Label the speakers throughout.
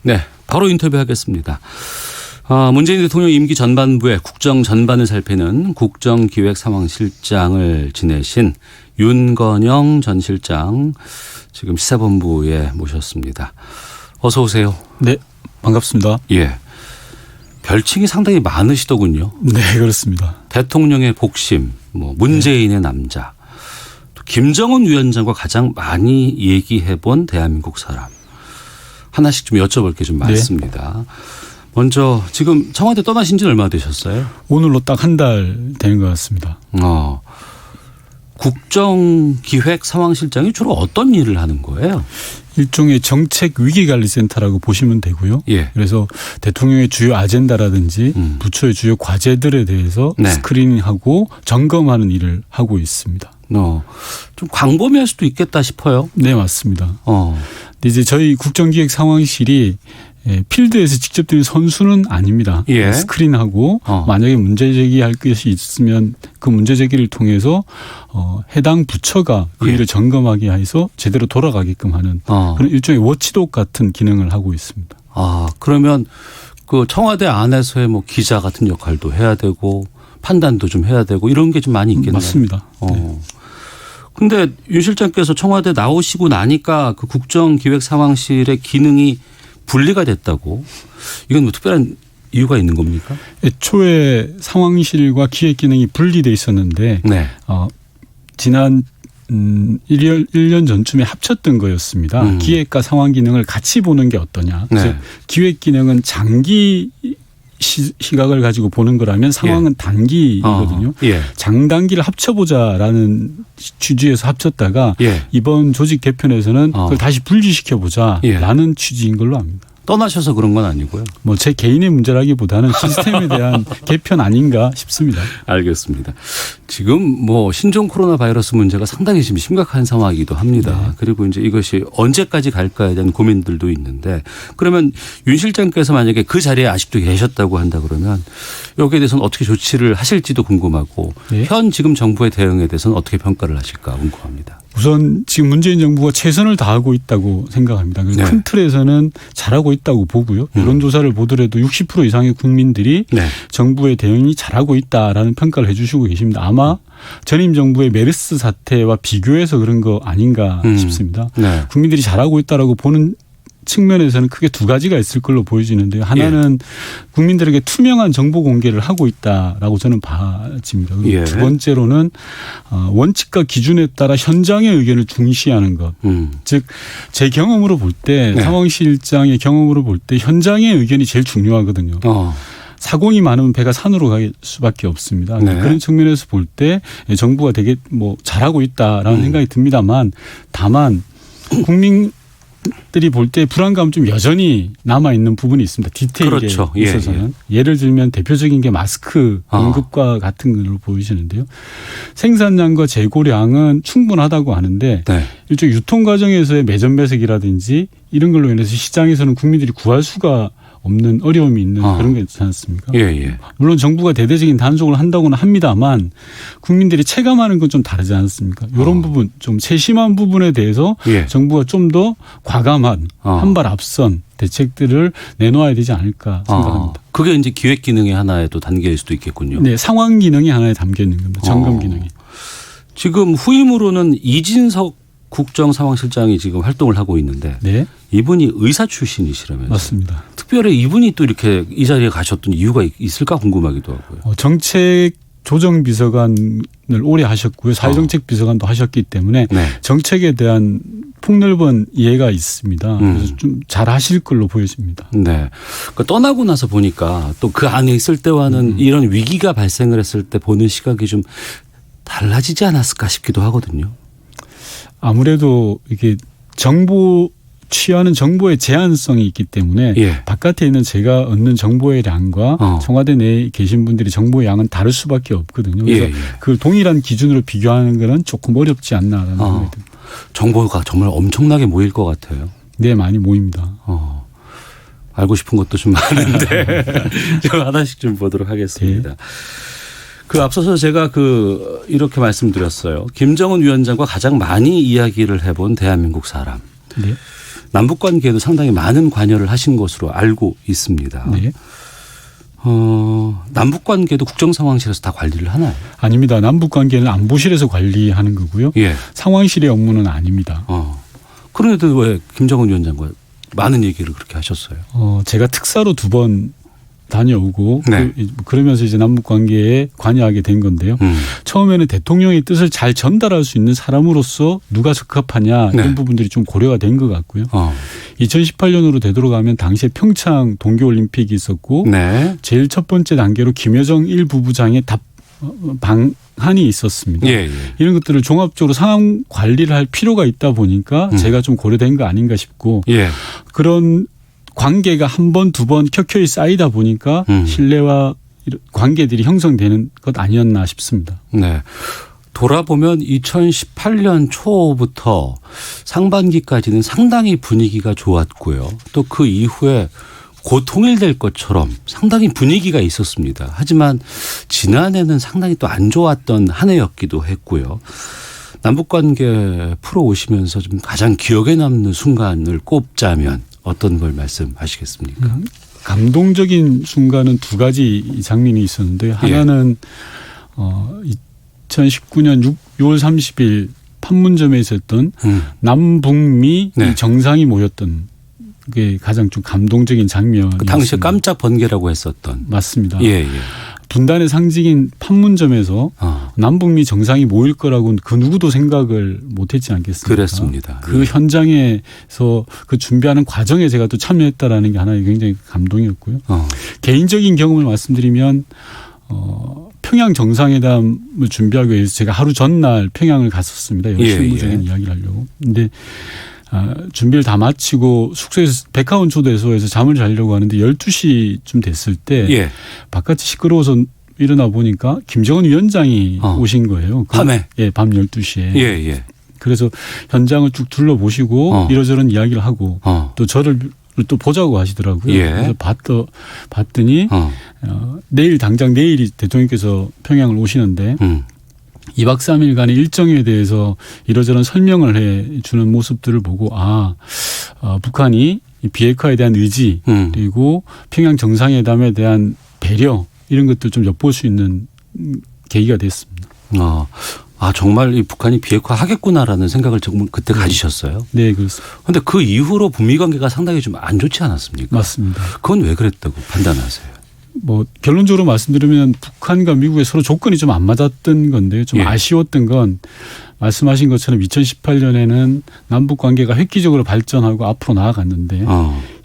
Speaker 1: 네, 바로 인터뷰하겠습니다. 문재인 대통령 임기 전반부의 국정 전반을 살피는 국정기획상황실장을 지내신 윤건영 전 실장 지금 시사본부에 모셨습니다. 어서 오세요.
Speaker 2: 네, 반갑습니다.
Speaker 1: 예, 별칭이 상당히 많으시더군요.
Speaker 2: 네, 그렇습니다.
Speaker 1: 대통령의 복심, 문재인의 남자, 또 김정은 위원장과 가장 많이 얘기해본 대한민국 사람. 하나씩 좀 여쭤볼 게 좀 많습니다. 먼저 지금 청와대 떠나신 지는 얼마나 되셨어요?
Speaker 2: 오늘로 딱 한 달 되는 것 같습니다.
Speaker 1: 국정기획상황실장이 주로 어떤 일을 하는 거예요?
Speaker 2: 일종의 정책위기관리센터라고 보시면 되고요.
Speaker 1: 예.
Speaker 2: 그래서 대통령의 주요 아젠다라든지 부처의 주요 과제들에 대해서 스크리닝하고 점검하는 일을 하고 있습니다.
Speaker 1: 좀 광범위할 수도 있겠다 싶어요.
Speaker 2: 네, 맞습니다. 근데 이제 저희 국정기획상황실이 필드에서 직접 드는 선수는 아닙니다.
Speaker 1: 예.
Speaker 2: 스크린하고 만약에 문제 제기할 것이 있으면 그 문제 제기를 통해서 해당 부처가 그 일을 점검하게 해서 제대로 돌아가게끔 하는 그런 일종의 워치독 같은 기능을 하고 있습니다.
Speaker 1: 그러면 그 청와대 안에서의 기자 같은 역할도 해야 되고 판단도 좀 해야 되고 이런 게 좀 많이 있겠네요.
Speaker 2: 맞습니다.
Speaker 1: 근데 윤 실장께서 청와대 나오시고 나니까 그 국정기획상황실의 기능이 분리가 됐다고. 이건 특별한 이유가 있는 겁니까?
Speaker 2: 애초에 상황실과 기획 기능이 분리돼 있었는데 지난 1년 전쯤에 합쳤던 거였습니다. 기획과 상황 기능을 같이 보는 게 어떠냐. 그래서 기획 기능은 장기 시각을 가지고 보는 거라면 상황은 단기이거든요. 장단기를 합쳐보자라는 취지에서 합쳤다가 이번 조직 개편에서는 그걸 다시 분리시켜보자라는 취지인 걸로 압니다.
Speaker 1: 떠나셔서 그런 건 아니고요.
Speaker 2: 제 개인의 문제라기보다는 시스템에 대한 개편 아닌가 싶습니다.
Speaker 1: 알겠습니다. 지금 신종 코로나 바이러스 문제가 상당히 지금 심각한 상황이기도 합니다. 그리고 이제 이것이 언제까지 갈까에 대한 고민들도 있는데 그러면 윤 실장께서 만약에 그 자리에 아직도 계셨다고 한다 그러면 여기에 대해서는 어떻게 조치를 하실지도 궁금하고 현 지금 정부의 대응에 대해서는 어떻게 평가를 하실까 궁금합니다.
Speaker 2: 우선 지금 문재인 정부가 최선을 다하고 있다고 생각합니다. 큰 틀에서는 잘하고 있다고 보고요. 여론조사를 보더라도 60% 이상의 국민들이 정부의 대응이 잘하고 있다라는 평가를 해 주시고 계십니다. 아마 전임 정부의 메르스 사태와 비교해서 그런 거 아닌가 싶습니다. 국민들이 잘하고 있다라고 보는 측면에서는 크게 두 가지가 있을 걸로 보여지는데요. 하나는 국민들에게 투명한 정보 공개를 하고 있다라고 저는 봐집니다. 그리고 두 번째로는 원칙과 기준에 따라 현장의 의견을 중시하는 것. 즉 제 경험으로 볼 때 상황실장의 경험으로 볼 때 현장의 의견이 제일 중요하거든요. 사공이 많으면 배가 산으로 갈 수밖에 없습니다. 그런 측면에서 볼 때 정부가 되게 잘하고 있다라는 생각이 듭니다만 다만 국민들이 볼 때 불안감 좀 여전히 남아있는 부분이 있습니다. 디테일에 있어서는. 예를 들면 대표적인 게 마스크 공급과 같은 걸로 보이시는데요. 생산량과 재고량은 충분하다고 하는데 일종 유통 과정에서의 매점 매색이라든지 이런 걸로 인해서 시장에서는 국민들이 구할 수가 없는 어려움이 있는 그런 게 있지 않습니까? 물론 정부가 대대적인 단속을 한다고는 합니다만 국민들이 체감하는 건 좀 다르지 않습니까? 이런 부분 좀 세심한 부분에 대해서 정부가 좀 더 과감한 한 발 앞선 대책들을 내놓아야 되지 않을까 생각합니다.
Speaker 1: 그게 이제 기획 기능의 하나의 또 단계일 수도 있겠군요.
Speaker 2: 네, 상황 기능이 하나에 담겨 있는 겁니다. 점검 기능이.
Speaker 1: 지금 후임으로는 이진석 국정상황실장이 지금 활동을 하고 있는데 이분이 의사 출신이시라면서요.
Speaker 2: 맞습니다.
Speaker 1: 특별히 이분이 또 이렇게 이 자리에 가셨던 이유가 있을까 궁금하기도 하고요.
Speaker 2: 정책 조정비서관을 오래 하셨고요. 사회정책 비서관도 하셨기 때문에 정책에 대한 폭넓은 이해가 있습니다. 그래서 좀 잘하실 걸로 보여집니다.
Speaker 1: 그러니까 떠나고 나서 보니까 또 그 안에 있을 때와는 이런 위기가 발생을 했을 때 보는 시각이 좀 달라지지 않았을까 싶기도 하거든요.
Speaker 2: 아무래도 이게 취하는 정보의 제한성이 있기 때문에 바깥에 있는 제가 얻는 정보의 양과 청와대 내에 계신 분들이 정보의 양은 다를 수밖에 없거든요. 그래서 그걸 동일한 기준으로 비교하는 것은 조금 어렵지 않나라는 생각이 듭니다.
Speaker 1: 정보가 정말 엄청나게 모일 것 같아요.
Speaker 2: 네, 많이 모입니다.
Speaker 1: 알고 싶은 것도 좀 많은데 좀 하나씩 좀 보도록 하겠습니다. 그 앞서서 제가 이렇게 말씀드렸어요. 김정은 위원장과 가장 많이 이야기를 해본 대한민국 사람. 남북 관계에도 상당히 많은 관여를 하신 것으로 알고 있습니다.
Speaker 2: 네.
Speaker 1: 남북 관계도 국정상황실에서 다 관리를 하나요?
Speaker 2: 아닙니다. 남북 관계는 안보실에서 관리하는 거고요.
Speaker 1: 예.
Speaker 2: 상황실의 업무는 아닙니다.
Speaker 1: 그런데도 왜 김정은 위원장과 많은 얘기를 그렇게 하셨어요?
Speaker 2: 제가 특사로 2번 다녀오고
Speaker 1: 네.
Speaker 2: 그러면서 이제 남북 관계에 관여하게 된 건데요. 처음에는 대통령의 뜻을 잘 전달할 수 있는 사람으로서 누가 적합하냐 이런
Speaker 1: 네.
Speaker 2: 부분들이 좀 고려가 된 것 같고요. 2018년으로 되돌아가면 당시에 평창 동계올림픽이 있었고
Speaker 1: 네.
Speaker 2: 제일 첫 번째 단계로 김여정 1부부장의 방한이 있었습니다.
Speaker 1: 예.
Speaker 2: 이런 것들을 종합적으로 상황 관리를 할 필요가 있다 보니까 제가 좀 고려된 거 아닌가 싶고
Speaker 1: 예.
Speaker 2: 그런 관계가 한 번, 2번 켜켜이 쌓이다 보니까 신뢰와 관계들이 형성되는 것 아니었나 싶습니다.
Speaker 1: 네. 돌아보면 2018년 초부터 상반기까지는 상당히 분위기가 좋았고요. 또 그 이후에 곧 통일될 것처럼 상당히 분위기가 있었습니다. 하지만 지난해는 상당히 또 안 좋았던 한 해였기도 했고요. 남북관계 풀어오시면서 좀 가장 기억에 남는 순간을 꼽자면 어떤 걸 말씀하시겠습니까?
Speaker 2: 감동적인 순간은 2가지 장면이 있었는데 하나는 2019년 6월 30일 판문점에 있었던 남북미
Speaker 1: 네.
Speaker 2: 정상이 모였던 게 가장 좀 감동적인 장면이었습니다.
Speaker 1: 그 당시에 깜짝 번개라고 했었던.
Speaker 2: 맞습니다.
Speaker 1: 예.
Speaker 2: 분단의 상징인 판문점에서 남북미 정상이 모일 거라고는 그 누구도 생각을 못했지 않겠습니까?
Speaker 1: 그랬습니다.
Speaker 2: 그 현장에서 그 준비하는 과정에 제가 또 참여했다라는 게 하나의 굉장히 감동이었고요. 개인적인 경험을 말씀드리면 평양 정상회담을 준비하기 위해서 제가 하루 전날 평양을 갔었습니다. 여러 실무적인 이야기를 하려고. 근데 준비를 다 마치고 숙소에서 백화원 초대소에서 잠을 자려고 하는데 12시쯤 됐을 때 바깥이 시끄러워서 일어나 보니까 김정은 위원장이 오신 거예요.
Speaker 1: 밤에?
Speaker 2: 예, 밤 12시에.
Speaker 1: 예.
Speaker 2: 그래서 현장을 쭉 둘러보시고 이러저런 이야기를 하고 또 저를 또 보자고 하시더라고요. 그래서 봤더니 당장 내일이 대통령께서 평양을 오시는데 2박 3일간의 일정에 대해서 이러저런 설명을 해 주는 모습들을 보고 북한이 비핵화에 대한 의지 그리고 평양 정상회담에 대한 배려 이런 것들 좀 엿볼 수 있는 계기가 됐습니다.
Speaker 1: 정말 이 북한이 비핵화하겠구나라는 생각을 조금 그때 가지셨어요?
Speaker 2: 네, 그렇습니다.
Speaker 1: 그런데 그 이후로 북미 관계가 상당히 좀 안 좋지 않았습니까?
Speaker 2: 맞습니다.
Speaker 1: 그건 왜 그랬다고 판단하세요?
Speaker 2: 결론적으로 말씀드리면 북한과 미국의 서로 조건이 좀 안 맞았던 건데요. 좀 아쉬웠던 건 말씀하신 것처럼 2018년에는 남북 관계가 획기적으로 발전하고 앞으로 나아갔는데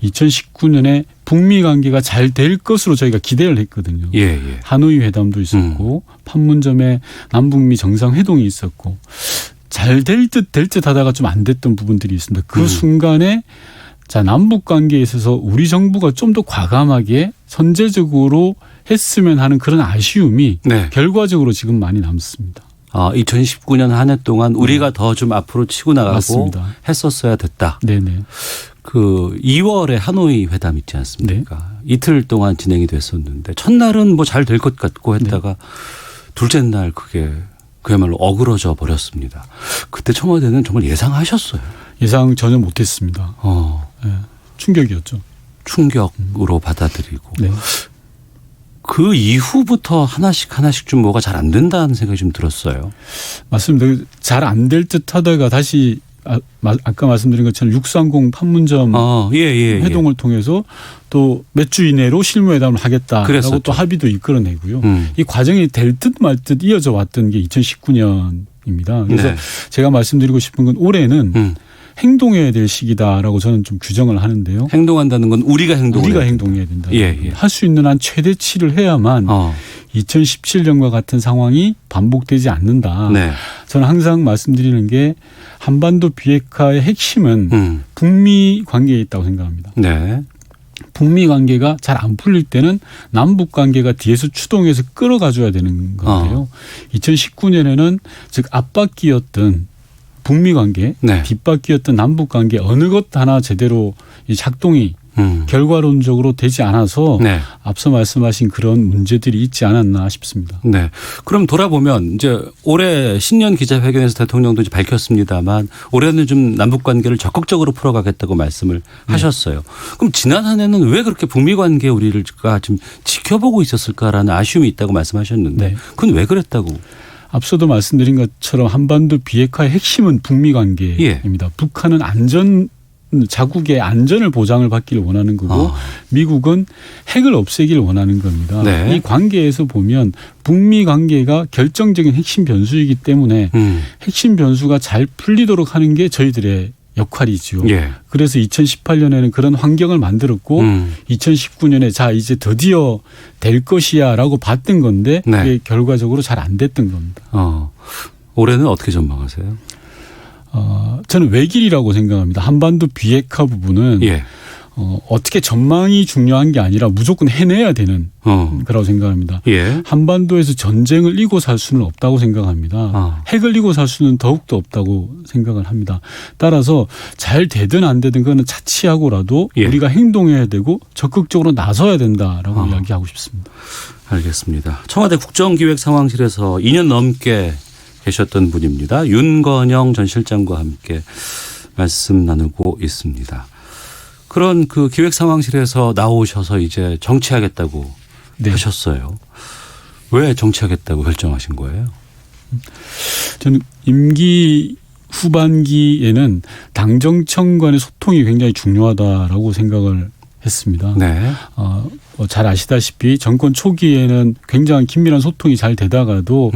Speaker 2: 2019년에 북미 관계가 잘 될 것으로 저희가 기대를 했거든요. 하노이 회담도 있었고 판문점에 남북미 정상회동이 있었고 잘 될 듯 하다가 좀 안 됐던 부분들이 있습니다. 그 순간에 남북 관계에 있어서 우리 정부가 좀 더 과감하게 선제적으로 했으면 하는 그런 아쉬움이 결과적으로 지금 많이 남습니다.
Speaker 1: 2019년 한 해 동안 우리가 더 좀 앞으로 치고 나가고
Speaker 2: 맞습니다.
Speaker 1: 했었어야 됐다.
Speaker 2: 네네.
Speaker 1: 그 2월에 하노이 회담 있지 않습니까? 이틀 동안 진행이 됐었는데 첫날은 잘 될 것 같고 했다가 둘째 날 그게 그야말로 어그러져 버렸습니다. 그때 청와대는 정말 예상하셨어요?
Speaker 2: 예상 전혀 못했습니다. 충격이었죠.
Speaker 1: 충격으로 받아들이고.
Speaker 2: 네.
Speaker 1: 그 이후부터 하나씩 좀 뭐가 잘 안 된다는 생각이 좀 들었어요.
Speaker 2: 맞습니다. 잘 안 될 듯 하다가 다시 아까 말씀드린 것처럼 630 판문점 회동을 통해서 또 몇 주 이내로 실무회담을 하겠다라고
Speaker 1: 그랬었죠.
Speaker 2: 또 합의도 이끌어내고요. 이 과정이 될 듯 말 듯 이어져 왔던 게 2019년입니다. 그래서 제가 말씀드리고 싶은 건 올해는 행동해야 될 시기다라고 저는 좀 규정을 하는데요.
Speaker 1: 행동한다는 건 우리가
Speaker 2: 행동해야 된다. 할 수 있는 한 최대치를 해야만 2017년과 같은 상황이 반복되지 않는다. 저는 항상 말씀드리는 게 한반도 비핵화의 핵심은 북미 관계에 있다고 생각합니다. 북미 관계가 잘 안 풀릴 때는 남북 관계가 뒤에서 추동해서 끌어가줘야 되는 건데요. 2019년에는 즉 앞바퀴였던 북미 관계, 뒷바퀴였던 남북 관계 어느 것 하나 제대로 작동이 결과론적으로 되지 않아서
Speaker 1: 네.
Speaker 2: 앞서 말씀하신 그런 문제들이 있지 않았나 싶습니다.
Speaker 1: 네. 그럼 돌아보면 이제 올해 신년 기자회견에서 대통령도 이제 밝혔습니다만 올해는 좀 남북 관계를 적극적으로 풀어가겠다고 말씀을 하셨어요. 그럼 지난 한 해는 왜 그렇게 북미 관계 우리가 좀 지켜보고 있었을까라는 아쉬움이 있다고 말씀하셨는데
Speaker 2: 네.
Speaker 1: 그건 왜 그랬다고?
Speaker 2: 앞서도 말씀드린 것처럼 한반도 비핵화의 핵심은 북미 관계입니다. 북한은 자국의 안전을 보장을 받기를 원하는 거고 미국은 핵을 없애기를 원하는 겁니다.
Speaker 1: 네.
Speaker 2: 이 관계에서 보면 북미 관계가 결정적인 핵심 변수이기 때문에 핵심 변수가 잘 풀리도록 하는 게 저희들의 역할이죠.
Speaker 1: 예.
Speaker 2: 그래서 2018년에는 그런 환경을 만들었고 2019년에 자 이제 드디어 될 것이야라고 봤던 건데
Speaker 1: 네.
Speaker 2: 그게 결과적으로 잘 안 됐던 겁니다.
Speaker 1: 올해는 어떻게 전망하세요?
Speaker 2: 저는 외길이라고 생각합니다. 한반도 비핵화 부분은
Speaker 1: 예.
Speaker 2: 어떻게 전망이 중요한 게 아니라 무조건 해내야 되는 거라고 생각합니다.
Speaker 1: 예.
Speaker 2: 한반도에서 전쟁을 이고 살 수는 없다고 생각합니다. 핵을 이고 살 수는 더욱더 없다고 생각을 합니다. 따라서 잘 되든 안 되든 그거는 차치하고라도
Speaker 1: 예.
Speaker 2: 우리가 행동해야 되고 적극적으로 나서야 된다라고 이야기하고 싶습니다.
Speaker 1: 알겠습니다. 청와대 국정기획상황실에서 2년 넘게 계셨던 분입니다. 윤건영 전 실장과 함께 말씀 나누고 있습니다. 그런 그 기획상황실에서 나오셔서 이제 정치하겠다고 하셨어요. 왜 정치하겠다고 결정하신 거예요?
Speaker 2: 저는 임기 후반기에는 당정청 간의 소통이 굉장히 중요하다라고 생각을 했습니다.
Speaker 1: 네.
Speaker 2: 잘 아시다시피 정권 초기에는 굉장히 긴밀한 소통이 잘 되다가도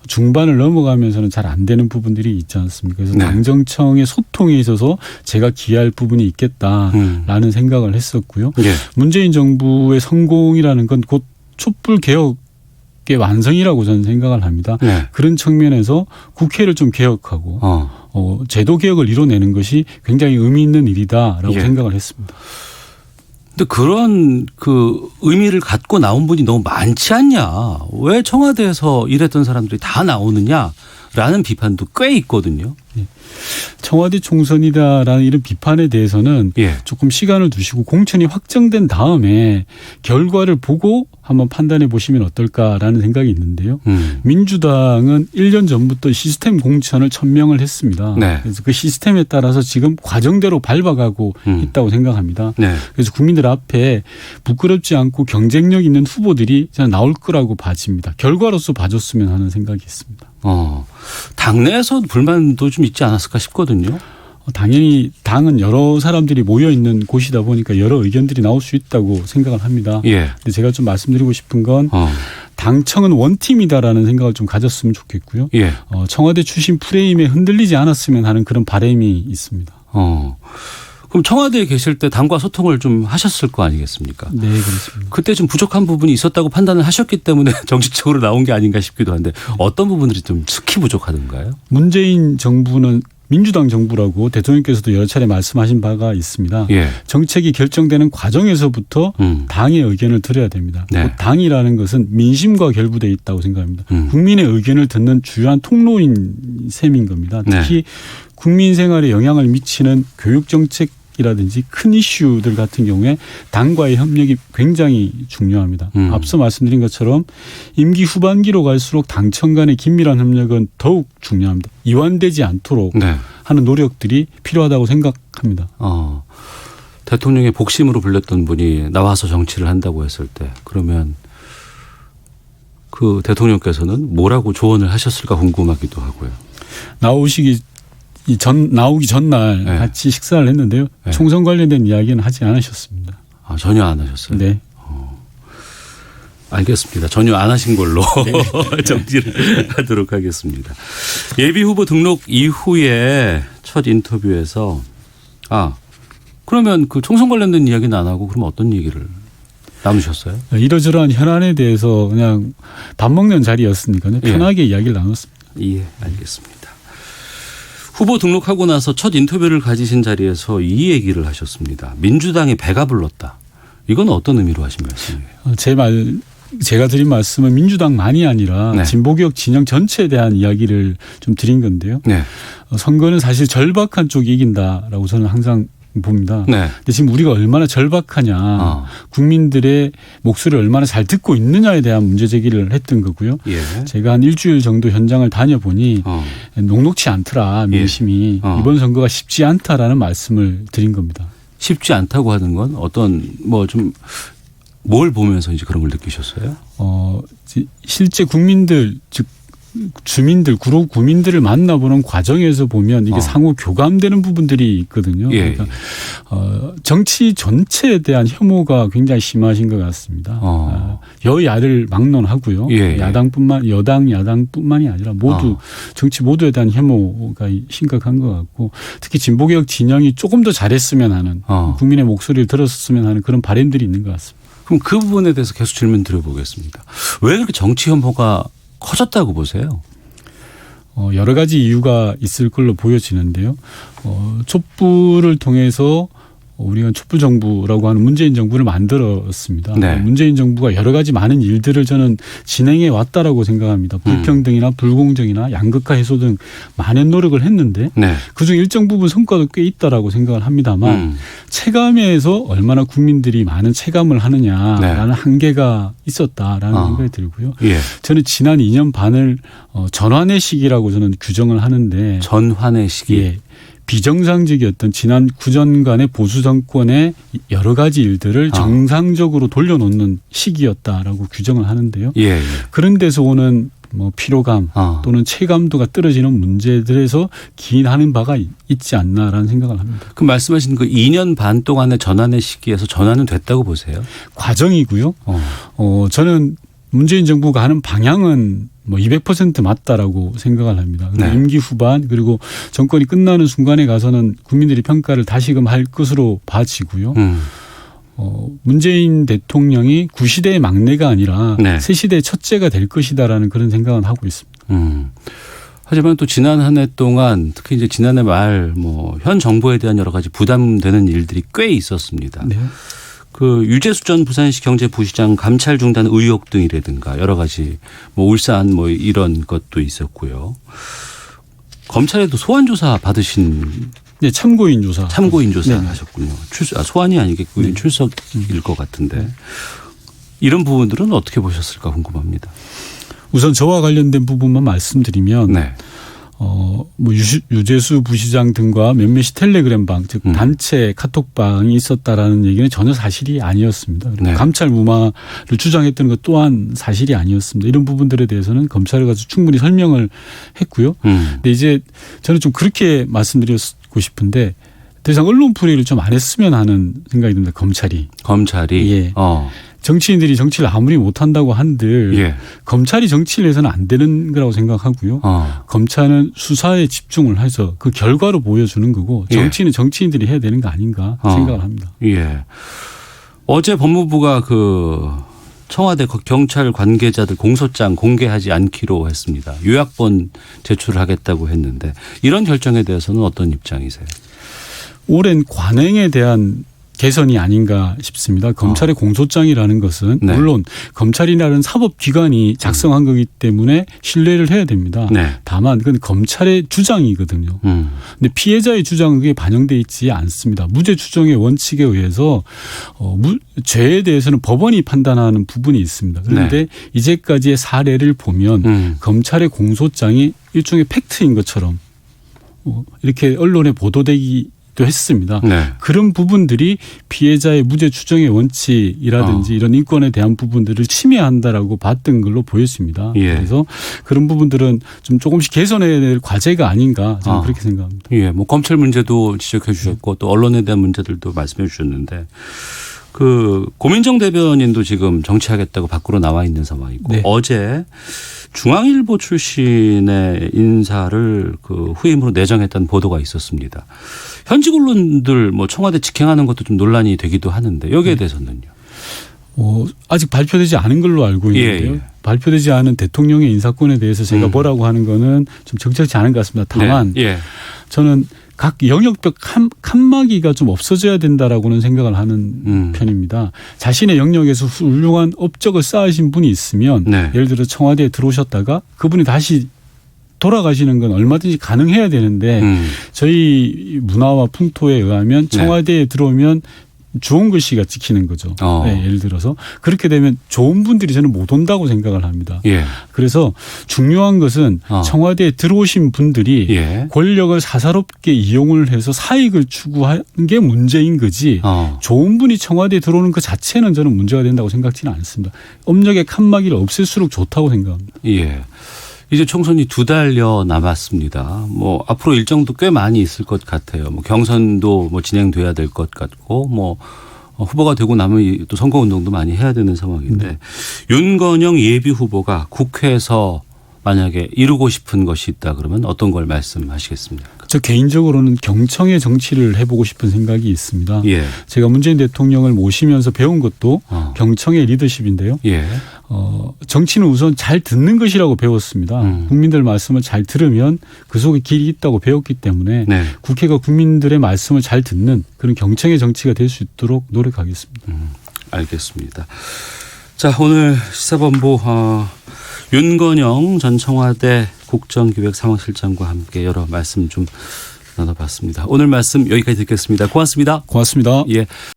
Speaker 2: 중반을 넘어가면서는 잘 안 되는 부분들이 있지 않습니까? 그래서
Speaker 1: 네. 당정청의
Speaker 2: 소통에 있어서 제가 기여할 부분이 있겠다라는 생각을 했었고요.
Speaker 1: 예.
Speaker 2: 문재인 정부의 성공이라는 건 곧 촛불 개혁의 완성이라고 저는 생각을 합니다.
Speaker 1: 네.
Speaker 2: 그런 측면에서 국회를 좀 개혁하고 제도 개혁을 이뤄내는 것이 굉장히 의미 있는 일이다라고
Speaker 1: 예. 생각을
Speaker 2: 생각을 했습니다.
Speaker 1: 근데 그런 그 의미를 갖고 나온 분이 너무 많지 않냐. 왜 청와대에서 일했던 사람들이 다 나오느냐라는 비판도 꽤 있거든요.
Speaker 2: 청와대 총선이다라는 이런 비판에 대해서는
Speaker 1: 예.
Speaker 2: 조금 시간을 두시고 공천이 확정된 다음에 결과를 보고 한번 판단해 보시면 어떨까라는 생각이 있는데요. 민주당은 1년 전부터 시스템 공천을 천명을 했습니다.
Speaker 1: 네.
Speaker 2: 그래서 그 시스템에 따라서 지금 과정대로 밟아가고 있다고 생각합니다.
Speaker 1: 네.
Speaker 2: 그래서 국민들 앞에 부끄럽지 않고 경쟁력 있는 후보들이 저는 나올 거라고 봐집니다. 결과로서 봐줬으면 하는 생각이 있습니다.
Speaker 1: 당내에서 불만도 좀 있지 않았을까 싶거든요.
Speaker 2: 당연히 당은 여러 사람들이 모여 있는 곳이다 보니까 여러 의견들이 나올 수 있다고 생각을 합니다.
Speaker 1: 예.
Speaker 2: 근데 제가 좀 말씀드리고 싶은 건 당청은 원팀이다라는 생각을 좀 가졌으면 좋겠고요.
Speaker 1: 예.
Speaker 2: 청와대 출신 프레임에 흔들리지 않았으면 하는 그런 바람이 있습니다.
Speaker 1: 그럼 청와대에 계실 때 당과 소통을 좀 하셨을 거 아니겠습니까?
Speaker 2: 네, 그렇습니다.
Speaker 1: 그때 좀 부족한 부분이 있었다고 판단을 하셨기 때문에 정치적으로 나온 게 아닌가 싶기도 한데 어떤 부분들이 좀 특히 부족하던가요?
Speaker 2: 문재인 정부는 민주당 정부라고 대통령께서도 여러 차례 말씀하신 바가 있습니다.
Speaker 1: 예.
Speaker 2: 정책이 결정되는 과정에서부터 당의 의견을 들어야 됩니다.
Speaker 1: 네.
Speaker 2: 당이라는 것은 민심과 결부되어 있다고 생각합니다. 국민의 의견을 듣는 주요한 통로인 셈인 겁니다. 특히
Speaker 1: 네.
Speaker 2: 국민 생활에 영향을 미치는 교육 정책이라든지 큰 이슈들 같은 경우에 당과의 협력이 굉장히 중요합니다. 앞서 말씀드린 것처럼 임기 후반기로 갈수록 당청 간의 긴밀한 협력은 더욱 중요합니다. 이완되지 않도록
Speaker 1: 네.
Speaker 2: 하는 노력들이 필요하다고 생각합니다.
Speaker 1: 대통령의 복심으로 불렸던 분이 나와서 정치를 한다고 했을 때 그러면 그 대통령께서는 뭐라고 조언을 하셨을까 궁금하기도 하고요.
Speaker 2: 나오기 전날
Speaker 1: 네.
Speaker 2: 같이 식사를 했는데요.
Speaker 1: 네.
Speaker 2: 총선 관련된 이야기는 하지 않으셨습니다.
Speaker 1: 전혀 안 하셨어요?
Speaker 2: 네.
Speaker 1: 알겠습니다. 전혀 안 하신 걸로 정리를 하도록 하겠습니다. 예비 후보 등록 이후에 첫 인터뷰에서 그러면 그 총선 관련된 이야기는 안 하고 그럼 어떤 얘기를 나누셨어요?
Speaker 2: 이러저러한 현안에 대해서 그냥 밥 먹는 자리였으니까요. 편하게 이야기를 나눴습니다.
Speaker 1: 예, 알겠습니다. 후보 등록하고 나서 첫 인터뷰를 가지신 자리에서 이 얘기를 하셨습니다. 민주당이 배가 불렀다. 이건 어떤 의미로 하신 말씀이에요?
Speaker 2: 제가 드린 말씀은 민주당만이 아니라
Speaker 1: 네.
Speaker 2: 진보개혁 진영 전체에 대한 이야기를 좀 드린 건데요.
Speaker 1: 네.
Speaker 2: 선거는 사실 절박한 쪽이 이긴다라고 저는 항상 봅니다.
Speaker 1: 네.
Speaker 2: 근데 지금 우리가 얼마나 절박하냐, 국민들의 목소리를 얼마나 잘 듣고 있느냐에 대한 문제 제기를 했던 거고요.
Speaker 1: 예.
Speaker 2: 제가 한 일주일 정도 현장을 다녀보니 녹록치 않더라, 민심이. 이번 선거가 쉽지 않다라는 말씀을 드린 겁니다.
Speaker 1: 쉽지 않다고 하는 건 어떤 뭐 좀 뭘 보면서 이제 그런 걸 느끼셨어요?
Speaker 2: 실제 국민들, 즉 주민들, 구로 구민들을 만나보는 과정에서 보면 이게 상호 교감되는 부분들이 있거든요.
Speaker 1: 예.
Speaker 2: 그러니까 정치 전체에 대한 혐오가 굉장히 심하신 것 같습니다. 여야를 막론하고요.
Speaker 1: 예.
Speaker 2: 야당뿐만이 아니라 모두 정치 모두에 대한 혐오가 심각한 것 같고, 특히 진보개혁 진영이 조금 더 잘했으면 하는, 국민의 목소리를 들었으면 하는 그런 바람들이 있는 것 같습니다.
Speaker 1: 그럼 그 부분에 대해서 계속 질문 드려보겠습니다. 왜 그렇게 정치 혐오가 커졌다고 보세요?
Speaker 2: 여러 가지 이유가 있을 걸로 보여지는데요. 촛불을 통해서 우리가 촛불 정부라고 하는 문재인 정부를 만들었습니다.
Speaker 1: 네.
Speaker 2: 문재인 정부가 여러 가지 많은 일들을 저는 진행해 왔다라고 생각합니다. 불평등이나 불공정이나 양극화 해소 등 많은 노력을 했는데
Speaker 1: 네.
Speaker 2: 그중 일정 부분 성과도 꽤 있다라고 생각을 합니다만 체감에서 얼마나 국민들이 많은 체감을 하느냐라는 한계가 있었다라는 생각이 들고요.
Speaker 1: 예.
Speaker 2: 저는 지난 2년 반을 전환의 시기라고 저는 규정을 하는데,
Speaker 1: 전환의 시기.
Speaker 2: 예. 비정상적이었던 지난 9년간의 보수 정권의 여러 가지 일들을 정상적으로 돌려놓는 시기였다라고 규정을 하는데요.
Speaker 1: 예.
Speaker 2: 그런 데서 오는 뭐 피로감 또는 체감도가 떨어지는 문제들에서 기인하는 바가 있지 않나라는 생각을 합니다.
Speaker 1: 그럼 말씀하신 그 2년 반 동안의 전환의 시기에서 전환은 됐다고 보세요?
Speaker 2: 과정이고요. 저는 문재인 정부가 하는 방향은 뭐 200% 맞다라고 생각을 합니다.
Speaker 1: 네.
Speaker 2: 임기 후반 그리고 정권이 끝나는 순간에 가서는 국민들이 평가를 다시금 할 것으로 봐지고요. 문재인 대통령이 구시대의 막내가 아니라 새 시대의 첫째가 될 것이다라는 그런 생각은 하고 있습니다.
Speaker 1: 하지만 또 지난 한 해 동안 특히 이제 지난해 말 뭐 현 정부에 대한 여러 가지 부담되는 일들이 꽤 있었습니다.
Speaker 2: 네.
Speaker 1: 그 유재수 전 부산시 경제부시장 감찰 중단 의혹 등이라든가 여러 가지 뭐 울산 뭐 이런 것도 있었고요. 검찰에도 소환 조사 받으신.
Speaker 2: 네, 참고인 조사.
Speaker 1: 참고인 조사 하셨군요. 소환이 아니겠고 출석일 것 같은데 이런 부분들은 어떻게 보셨을까 궁금합니다.
Speaker 2: 우선 저와 관련된 부분만 말씀드리면. 뭐 유재수 부시장 등과 몇몇이 텔레그램방, 즉 단체 카톡방이 있었다라는 얘기는 전혀 사실이 아니었습니다. 그리고 감찰 무마를 주장했던 것 또한 사실이 아니었습니다. 이런 부분들에 대해서는 검찰에 가서 충분히 설명을 했고요. 근데 이제 저는 좀 그렇게 말씀드리고 싶은데 더 이상 언론 풀이를 좀 안 했으면 하는 생각이 듭니다. 검찰이. 예. 정치인들이 정치를 아무리 못한다고 한들 검찰이 정치를 해서는 안 되는 거라고 생각하고요. 검찰은 수사에 집중을 해서 그 결과로 보여주는 거고 정치는 정치인들이 해야 되는 거 아닌가 생각을 합니다.
Speaker 1: 예. 어제 법무부가 그 청와대 경찰 관계자들 공소장 공개하지 않기로 했습니다. 요약본 제출을 하겠다고 했는데 이런 결정에 대해서는 어떤 입장이세요?
Speaker 2: 오랜 관행에 대한 개선이 아닌가 싶습니다. 검찰의 공소장이라는 것은 물론 검찰이라는 사법기관이 작성한 거기 때문에 신뢰를 해야 됩니다. 다만 그건 검찰의 주장이거든요. 근데 피해자의 주장은 그게 반영돼 있지 않습니다. 무죄 추정의 원칙에 의해서 죄에 대해서는 법원이 판단하는 부분이 있습니다. 그런데 이제까지의 사례를 보면 검찰의 공소장이 일종의 팩트인 것처럼 이렇게 언론에 보도되기 도 했습니다. 그런 부분들이 피해자의 무죄 추정의 원칙이라든지 이런 인권에 대한 부분들을 침해한다라고 봤던 걸로 보였습니다. 그래서 그런 부분들은 좀 조금씩 개선해야 될 과제가 아닌가 저는 그렇게 생각합니다.
Speaker 1: 예, 뭐 검찰 문제도 지적해 주셨고 또 언론에 대한 문제들도 말씀해 주셨는데 그 고민정 대변인도 지금 정치하겠다고 밖으로 나와 있는 상황이고 어제 중앙일보 출신의 인사를 그 후임으로 내정했다는 보도가 있었습니다. 현직 언론들 뭐 청와대 직행하는 것도 좀 논란이 되기도 하는데 여기에 대해서는요?
Speaker 2: 아직 발표되지 않은 걸로 알고 있는데요. 발표되지 않은 대통령의 인사권에 대해서 제가 뭐라고 하는 거는 좀 적절치 않은 것 같습니다. 다만 저는 각 영역별 칸막이가 좀 없어져야 된다라고는 생각을 하는 편입니다. 자신의 영역에서 훌륭한 업적을 쌓으신 분이 있으면 예를 들어 청와대에 들어오셨다가 그분이 다시 돌아가시는 건 얼마든지 가능해야 되는데 저희 문화와 풍토에 의하면 청와대에 들어오면 좋은 글씨가 찍히는 거죠. 네, 예를 들어서 그렇게 되면 좋은 분들이 저는 못 온다고 생각을 합니다.
Speaker 1: 예.
Speaker 2: 그래서 중요한 것은 청와대에 들어오신 분들이 권력을 사사롭게 이용을 해서 사익을 추구하는 게 문제인 거지 좋은 분이 청와대에 들어오는 것 자체는 저는 문제가 된다고 생각지는 않습니다. 업력의 칸막이를 없앨수록 좋다고 생각합니다.
Speaker 1: 예. 이제 총선이 2달여 남았습니다. 뭐 앞으로 일정도 꽤 많이 있을 것 같아요. 뭐 경선도 뭐 진행돼야 될 것 같고 뭐 후보가 되고 나면 또 선거운동도 많이 해야 되는 상황인데 윤건영 예비 후보가 국회에서 만약에 이루고 싶은 것이 있다 그러면 어떤 걸 말씀하시겠습니까?
Speaker 2: 저 개인적으로는 경청의 정치를 해보고 싶은 생각이 있습니다.
Speaker 1: 예.
Speaker 2: 제가 문재인 대통령을 모시면서 배운 것도 경청의 리더십인데요.
Speaker 1: 예.
Speaker 2: 정치는 우선 잘 듣는 것이라고 배웠습니다. 국민들 말씀을 잘 들으면 그 속에 길이 있다고 배웠기 때문에 국회가 국민들의 말씀을 잘 듣는 그런 경청의 정치가 될 수 있도록 노력하겠습니다.
Speaker 1: 알겠습니다. 자, 오늘 시사본부 윤건영 전 청와대 국정기획상황실장과 함께 여러 말씀 좀 나눠봤습니다. 오늘 말씀 여기까지 듣겠습니다. 고맙습니다.
Speaker 2: 고맙습니다.
Speaker 1: 예.